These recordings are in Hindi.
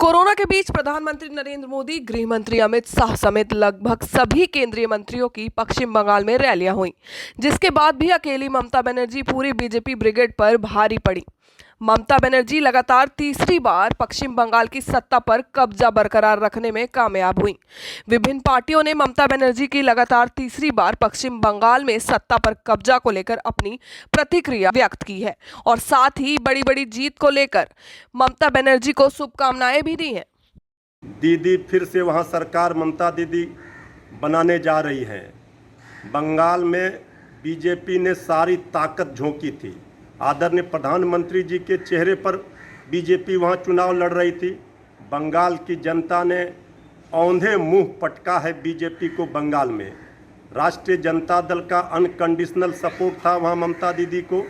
कोरोना के बीच प्रधानमंत्री नरेंद्र मोदी, गृह मंत्री अमित शाह समेत लगभग सभी केंद्रीय मंत्रियों की पश्चिम बंगाल में रैलियां हुई, जिसके बाद भी अकेली ममता बनर्जी पूरी बीजेपी ब्रिगेड पर भारी पड़ी। ममता बनर्जी लगातार तीसरी बार पश्चिम बंगाल की सत्ता पर कब्जा बरकरार रखने में कामयाब हुई। विभिन्न पार्टियों ने ममता बनर्जी की लगातार तीसरी बार पश्चिम बंगाल में सत्ता पर कब्जा को लेकर अपनी प्रतिक्रिया व्यक्त की है और साथ ही बड़ी बड़ी जीत को लेकर ममता बनर्जी को शुभकामनाएं भी दी हैं। दीदी फिर से वहां सरकार ममता दीदी बनाने जा रही है। बंगाल में बीजेपी ने सारी ताकत झोंकी थी। आदरणीय प्रधानमंत्री जी के चेहरे पर बीजेपी वहां चुनाव लड़ रही थी। बंगाल की जनता ने औंधे मुंह पटका है बीजेपी को। बंगाल में राष्ट्रीय जनता दल का अनकंडीशनल सपोर्ट था वहां ममता दीदी को।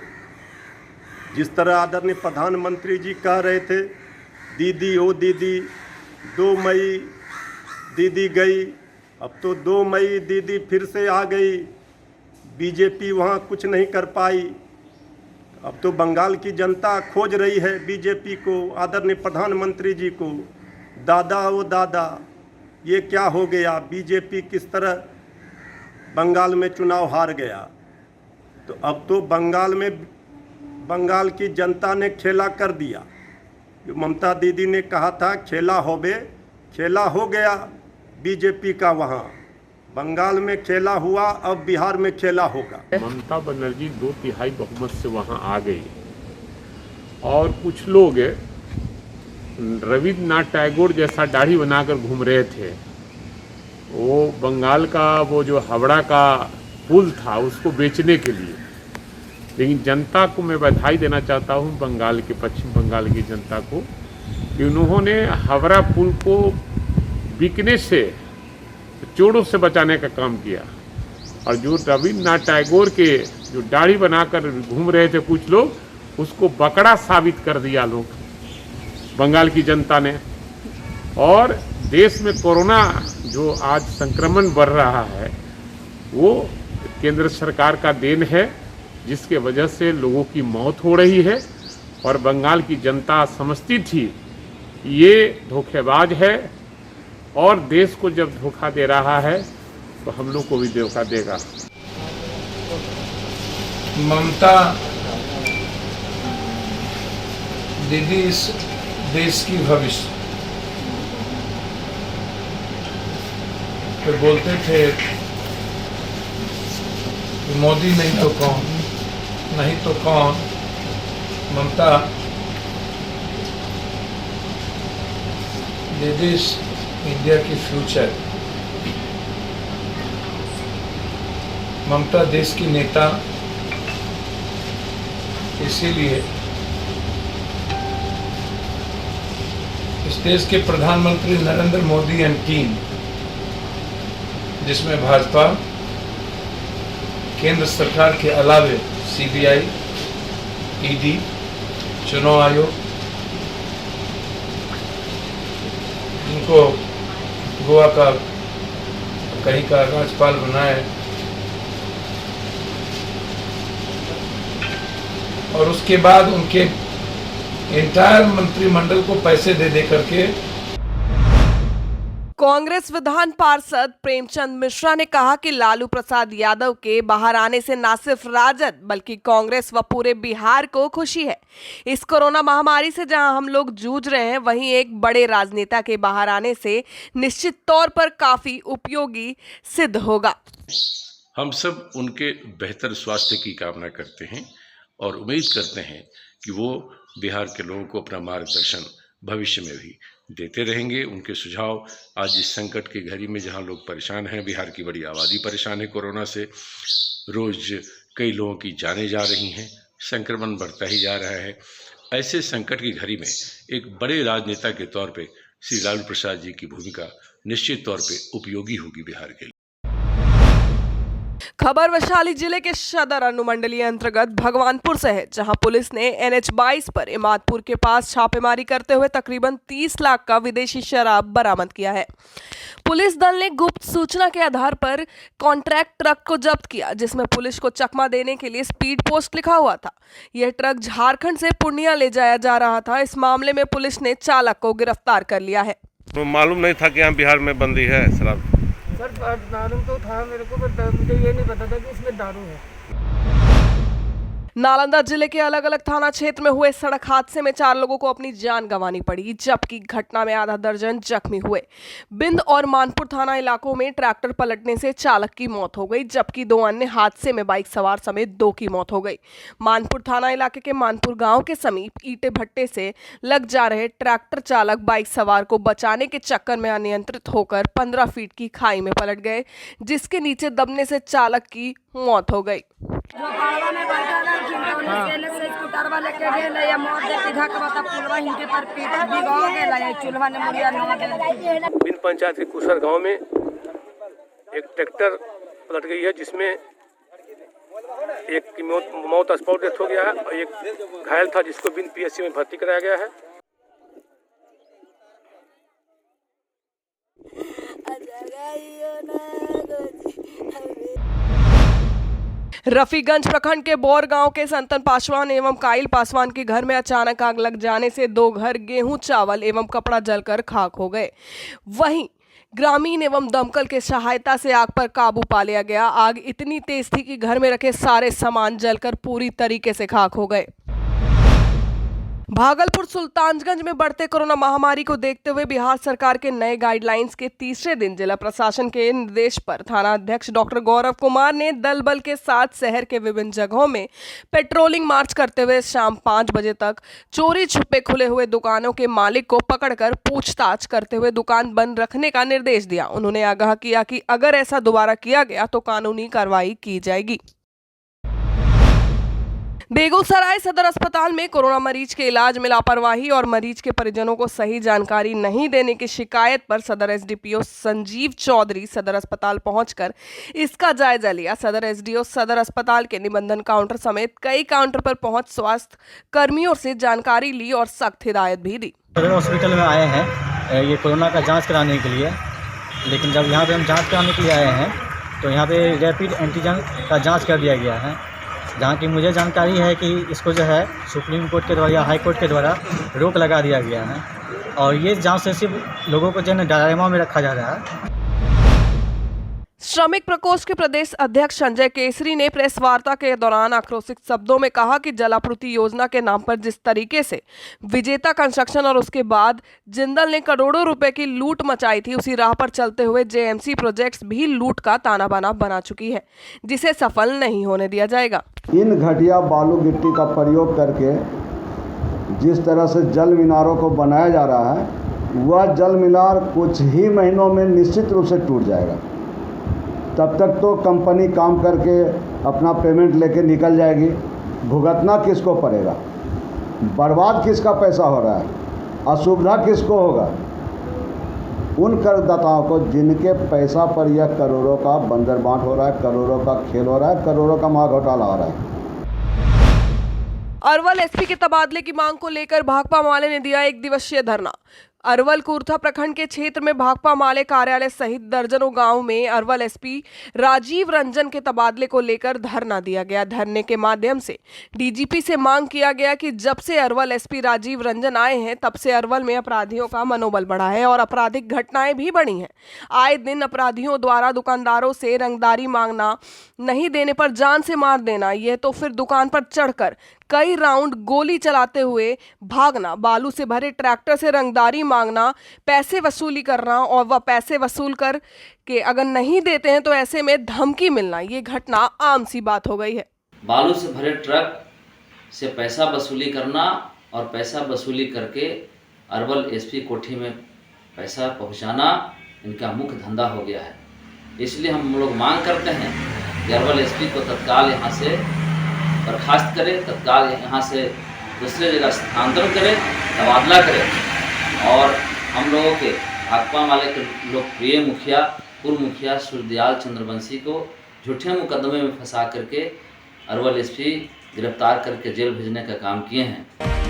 जिस तरह आदरणीय प्रधानमंत्री जी कह रहे थे, दीदी ओ दीदी 2 मई दीदी गई, अब तो 2 मई दीदी फिर से आ गई। बीजेपी वहाँ कुछ नहीं कर पाई। अब तो बंगाल की जनता खोज रही है बीजेपी को, आदरणीय प्रधानमंत्री जी को। दादा ओ दादा, ये क्या हो गया? बीजेपी किस तरह बंगाल में चुनाव हार गया? तो अब तो बंगाल की जनता ने खेला कर दिया। जो ममता दीदी ने कहा था खेला हो गया बीजेपी का। वहाँ बंगाल में खेला हुआ, अब बिहार में खेला होगा। ममता बनर्जी 2/3 बहुमत से वहाँ आ गई और कुछ लोग रविन्द्रनाथ टैगोर जैसा दाढ़ी बनाकर घूम रहे थे। वो बंगाल का वो जो हावड़ा का पुल था उसको बेचने के लिए। लेकिन जनता को मैं बधाई देना चाहता हूँ, बंगाल के पश्चिम बंगाल की जनता को, कि उन्होंने हावड़ा पुल को बिकने से, चोरों से बचाने का काम किया। और जो रविन्द्रनाथ टैगोर के जो दाढ़ी बनाकर घूम रहे थे कुछ लोग, उसको बकरा साबित कर दिया लोग, बंगाल की जनता ने। और देश में कोरोना जो आज संक्रमण बढ़ रहा है वो केंद्र सरकार का देन है, जिसके वजह से लोगों की मौत हो रही है। और बंगाल की जनता समझती थी ये धोखेबाज है और देश को जब धोखा दे रहा है तो हम लोग को भी धोखा देगा। ममता दीदी इस देश की भविष्य पे बोलते थे कि मोदी नहीं तो कौन। ममता दीदी इंडिया की फ्यूचर। ममता देश की नेता, इसीलिए इस देश के प्रधानमंत्री नरेंद्र मोदी एंड टीम, जिसमें भाजपा, केंद्र सरकार के अलावे CBI, ED, चुनाव आयोग, जिनको गोवा का कहीं का राज्यपाल बनाए, और उसके बाद उनके एंटायर मंत्रिमंडल को पैसे दे करके। कांग्रेस विधान पार्षद प्रेमचंद मिश्रा ने कहा कि लालू प्रसाद यादव के बाहर आने से न सिर्फ राजद बल्कि कांग्रेस व पूरे बिहार को खुशी है। इस कोरोना महामारी से जहां हम लोग जूझ रहे हैं, वहीं एक बड़े राजनेता के बाहर आने से निश्चित तौर पर काफी उपयोगी सिद्ध होगा। हम सब उनके बेहतर स्वास्थ्य की कामना करते हैं और उम्मीद करते हैं कि वो बिहार के लोगों को अपना मार्गदर्शन भविष्य में भी देते रहेंगे। उनके सुझाव आज इस संकट की घड़ी में जहां लोग परेशान हैं, बिहार की बड़ी आबादी परेशान है कोरोना से, रोज कई लोगों की जानें जा रही हैं, संक्रमण बढ़ता ही जा रहा है। ऐसे संकट की घड़ी में एक बड़े राजनेता के तौर पे श्री लालू प्रसाद जी की भूमिका निश्चित तौर पे उपयोगी होगी बिहार के लिए। खबर वैशाली जिले के सदर अनुमंडलीय अंतर्गत भगवानपुर से है, जहां पुलिस ने NH 22 पर इमादपुर के पास छापेमारी करते हुए तकरीबन 30 लाख का विदेशी शराब बरामद किया है। पुलिस दल ने गुप्त सूचना के आधार पर कॉन्ट्रैक्ट ट्रक को जब्त किया, जिसमें पुलिस को चकमा देने के लिए स्पीड पोस्ट लिखा हुआ था। यह ट्रक झारखंड से पूर्णिया ले जाया जा रहा था। इस मामले में पुलिस ने चालक को गिरफ्तार कर लिया है। तो मालूम नहीं था कि यहाँ बिहार में बंदी है शराब। सर मालूम तो था मेरे को, पर मुझे ये नहीं पता था कि इसमें दारू है। नालंदा जिले के अलग अलग थाना क्षेत्र में हुए सड़क हादसे में 4 लोगों को अपनी जान गंवानी पड़ी, जबकि घटना में आधा दर्जन जख्मी हुए। बिंद और मानपुर थाना इलाकों में ट्रैक्टर पलटने से चालक की मौत हो गई, जबकि 2 अन्य हादसे में बाइक सवार समेत 2 की मौत हो गई। मानपुर थाना इलाके के मानपुर गांव के समीप ईंटे भट्टे से लग जा रहे ट्रैक्टर चालक बाइक सवार को बचाने के चक्कर में अनियंत्रित होकर 15 फीट की खाई में पलट गए, जिसके नीचे दबने से चालक की मौत हो गई। बिन पंचायत के कुशर गांव में एक ट्रैक्टर पलट गई है, जिसमें एक की मौत स्पॉट डेथ हो गया है और एक घायल था, जिसको बिन PSC में भर्ती कराया गया है। रफीगंज प्रखंड के बौर गांव के संतन पासवान एवं काइल पासवान के घर में अचानक आग लग जाने से 2 घर, गेहूं, चावल एवं कपड़ा जलकर खाक हो गए। वहीं ग्रामीण एवं दमकल के सहायता से आग पर काबू पा लिया गया। आग इतनी तेज थी कि घर में रखे सारे सामान जलकर पूरी तरीके से खाक हो गए। भागलपुर सुल्तानगंज में बढ़ते कोरोना महामारी को देखते हुए बिहार सरकार के नए गाइडलाइंस के तीसरे दिन जिला प्रशासन के निर्देश पर थाना अध्यक्ष डॉक्टर गौरव कुमार ने दल बल के साथ शहर के विभिन्न जगहों में पेट्रोलिंग मार्च करते हुए शाम 5 बजे तक चोरी छुपे खुले हुए दुकानों के मालिक को पकड़कर पूछताछ करते हुए दुकान बंद रखने का निर्देश दिया। उन्होंने आगाह किया कि अगर ऐसा दोबारा किया गया तो कानूनी कार्रवाई की जाएगी। बेगूसराय सदर अस्पताल में कोरोना मरीज के इलाज में लापरवाही और मरीज के परिजनों को सही जानकारी नहीं देने की शिकायत पर सदर SDPO संजीव चौधरी सदर अस्पताल पहुंचकर इसका जायजा लिया। सदर SDO सदर अस्पताल के निबंधन काउंटर समेत कई काउंटर पर पहुंच स्वास्थ्य कर्मियों से जानकारी ली और सख्त हिदायत भी दी। सदर हॉस्पिटल में आए हैं ये कोरोना का जाँच कराने के लिए, लेकिन जब यहाँ पे हम जाँच कराने के लिए आए हैं तो यहाँ पे रैपिड एंटीजन का जाँच कर दिया गया है, जहाँ की मुझे जानकारी है कि इसको जो है सुप्रीम कोर्ट के द्वारा या हाई कोर्ट के द्वारा रोक लगा दिया गया है और ये जांच से सिर्फ लोगों को जो है डायरेमा में रखा जा रहा है। श्रमिक प्रकोष्ठ के प्रदेश अध्यक्ष संजय केसरी ने प्रेस वार्ता के दौरान आक्रोशित शब्दों में कहा कि जलापूर्ति योजना के नाम पर जिस तरीके से विजेता कंस्ट्रक्शन और उसके बाद जिंदल ने करोड़ों रुपए की लूट मचाई थी, उसी राह पर चलते हुए JMC प्रोजेक्ट्स भी लूट का ताना बाना बना चुकी है, जिसे सफल नहीं होने दिया जाएगा। इन घटिया बालू गिट्टी का प्रयोग करके जिस तरह से जल मीनारों को बनाया जा रहा है, वह जल मीनार कुछ ही महीनों में निश्चित रूप से टूट जाएगा। तब तक तो कंपनी काम करके अपना पेमेंट लेके निकल जाएगी। भुगतना किसको पड़ेगा? बर्बाद किसका पैसा हो रहा है? असुविधा किसको होगा? उन करदाताओं को जिनके पैसा पर यह करोड़ों का बंदर बांट हो रहा है, करोड़ों का खेल हो रहा है, करोड़ों का महा घोटाला हो रहा है। अरवल SP के तबादले की मांग को लेकर भाकपा माले ने दिया 1 दिवसीय धरना। अरवल कुर्था प्रखंड के क्षेत्र में भाकपा माले कार्यालय सहित दर्जनों गांव में अरवल SP राजीव रंजन के तबादले को लेकर धरना दिया गया। धरने के माध्यम से DGP से मांग किया गया कि जब से अरवल SP राजीव रंजन आए हैं तब से अरवल में अपराधियों का मनोबल बढ़ा है और आपराधिक घटनाएं भी बढ़ी हैं। आए दिन अपराधियों द्वारा दुकानदारों से रंगदारी मांगना, नहीं देने पर जान से मार देना, यह तो फिर दुकान पर चढ़कर कई राउंड गोली चलाते हुए भागना, बालू से भरे ट्रैक्टर से रंगदारी मांगना, पैसे वसूली करना और वह पैसे वसूल कर के अगर नहीं देते हैं तो ऐसे में धमकी मिलना, ये घटना आम सी बात हो गई है। बालू से भरे ट्रक से पैसा वसूली करना और पैसा वसूली करके अरवल SP कोठी में पैसा पहुंचाना इनका मुख्य धंधा हो गया है। इसलिए हम लोग मांग करते हैं कि अरवल SP को तत्काल यहाँ से बर्खास्त करे, तत्काल यहाँ से दूसरे जगह स्थानांतरण करे, तबादला करे और हम लोगों के भाकपा माले के लोकप्रिय मुखिया, पूर्व मुखिया सूर्यदयाल चंद्रवंशी को झूठे मुकदमे में फंसा करके अरवल एसपी गिरफ्तार करके जेल भेजने का काम किए हैं।